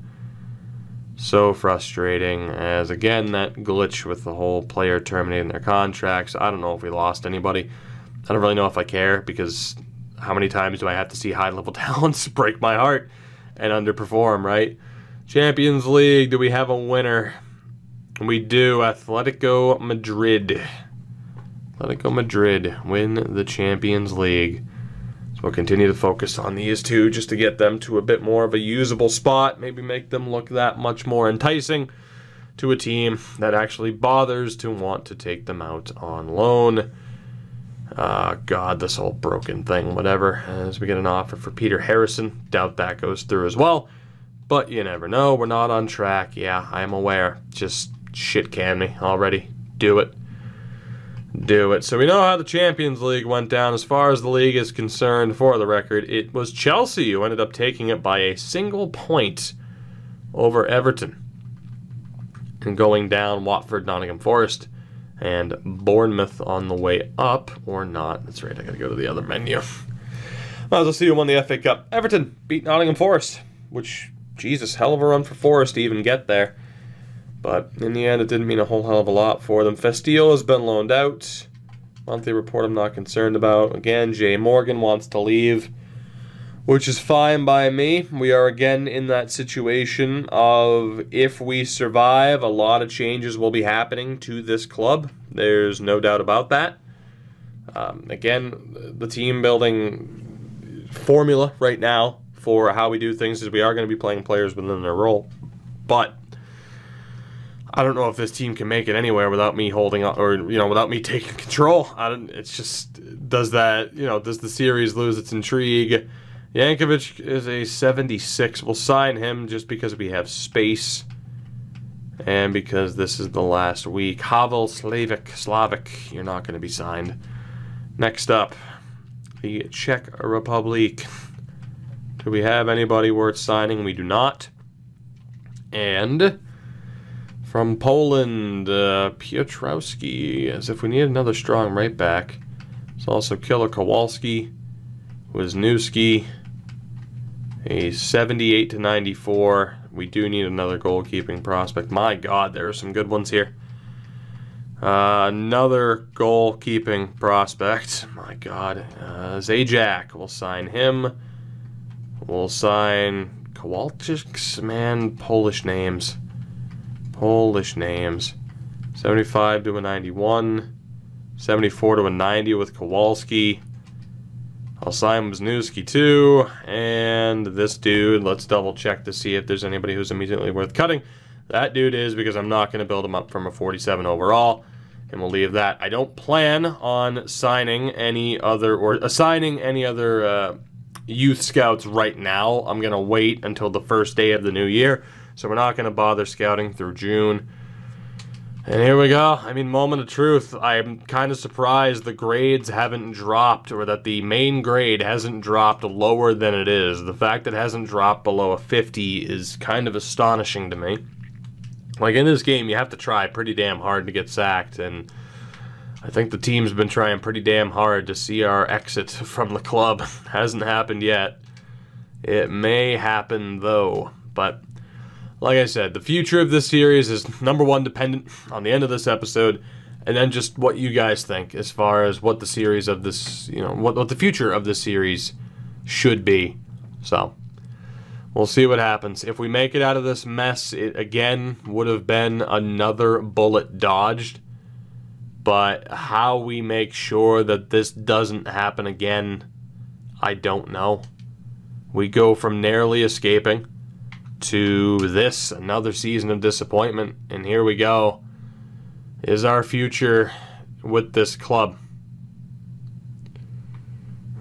so frustrating as, again, that glitch with the whole player terminating their contracts. I don't know if we lost anybody. I don't really know if I care because how many times do I have to see high-level talents break my heart and underperform, right? Champions League, do we have a winner? We do. Atletico Madrid. Atletico Madrid win the Champions League. So we'll continue to focus on these two just to get them to a bit more of a usable spot. Maybe make them look that much more enticing to a team that actually bothers to want to take them out on loan. God, this whole broken thing, whatever. As we get an offer for Peter Harrison. Doubt that goes through as well. But you never know. We're not on track. Yeah, I'm aware. Just shit can me already. Do it. Do it. So we know how the Champions League went down. As far as the league is concerned, for the record, it was Chelsea who ended up taking it by a single point over Everton. And going down, Watford, Nottingham Forest, and Bournemouth on the way up. Or not. That's right, I gotta go to the other menu. Might as well see who won the FA Cup. Everton beat Nottingham Forest, which, Jesus, hell of a run for Forest to even get there. But in the end, it didn't mean a whole hell of a lot for them. Festillo has been loaned out. Monthly report I'm not concerned about. Again, Jay Morgan wants to leave, which is fine by me. We are again in that situation of if we survive, a lot of changes will be happening to this club. There's no doubt about that. Again, the team building formula right now for how we do things is we are going to be playing players within their role. But I don't know if this team can make it anywhere without me holding on, or without me taking control. It's just, does the series lose its intrigue? Yankovic is a 76. We'll sign him just because we have space and because this is the last week. Havel Slavic, you're not going to be signed. Next up, the Czech Republic. Do we have anybody worth signing? We do not. And from Poland, Piotrowski, as if we need another strong right back. There's also Killer Kowalski, Wisniewski, a 78 to 94. We do need another goalkeeping prospect. My God, there are some good ones here. Another goalkeeping prospect. My God. Zajac, we'll sign him. We'll sign Kowalczyk. Man, Polish names. Polish names. 75 to a 91. 74 to a 90 with Kowalski. I'll sign Wisniewski too. And this dude, let's double check to see if there's anybody who's immediately worth cutting. That dude is, because I'm not going to build him up from a 47 overall. And we'll leave that. I don't plan on signing any other, or assigning any other youth scouts right now. I'm going to wait until the first day of the new year. So we're not going to bother scouting through June. And here we go. I mean, moment of truth. I'm kind of surprised the grades haven't dropped, or that the main grade hasn't dropped lower than it is. The fact that it hasn't dropped below a 50 is kind of astonishing to me. Like, in this game, you have to try pretty damn hard to get sacked, and I think the team's been trying pretty damn hard to see our exit from the club. Hasn't happened yet. It may happen, though. But like I said, the future of this series is, #1, dependent on the end of this episode, and then just what you guys think as far as what the series of this, what the future of this series should be. So we'll see what happens. If we make it out of this mess, it again would have been another bullet dodged. But how we make sure that this doesn't happen again, I don't know. We go from narrowly escaping to this, another season of disappointment, and here we go. Is our future with this club?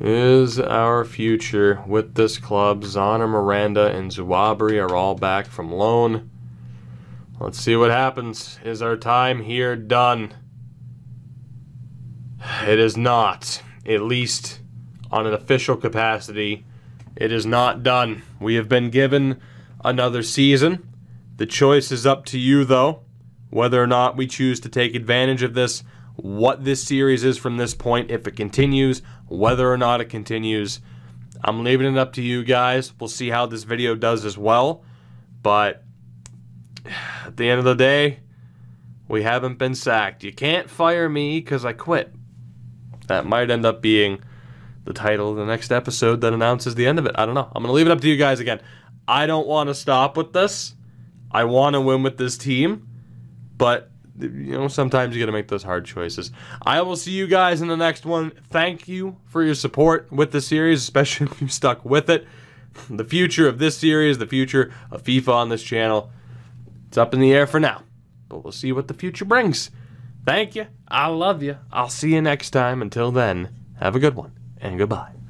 is our future with this club. Zana, Miranda, and Zouabri are all back from loan. Let's see what happens. Is our time here done? It is not. At least on an official capacity, it is not done. We have been given another season. The choice is up to you, though, whether or not we choose to take advantage of this, what this series is from this point, if it continues, whether or not it continues. I'm leaving it up to you guys. We'll see how this video does as well. But at the end of the day, we haven't been sacked. You can't fire me because I quit. That might end up being the title of the next episode that announces the end of it. I don't know. I'm going to leave it up to you guys again. I don't want to stop with this. I want to win with this team. But, you know, sometimes you got to make those hard choices. I will see you guys in the next one. Thank you for your support with the series, especially if you stuck with it. The future of this series, the future of FIFA on this channel, it's up in the air for now. But we'll see what the future brings. Thank you. I love you. I'll see you next time. Until then, have a good one, and goodbye.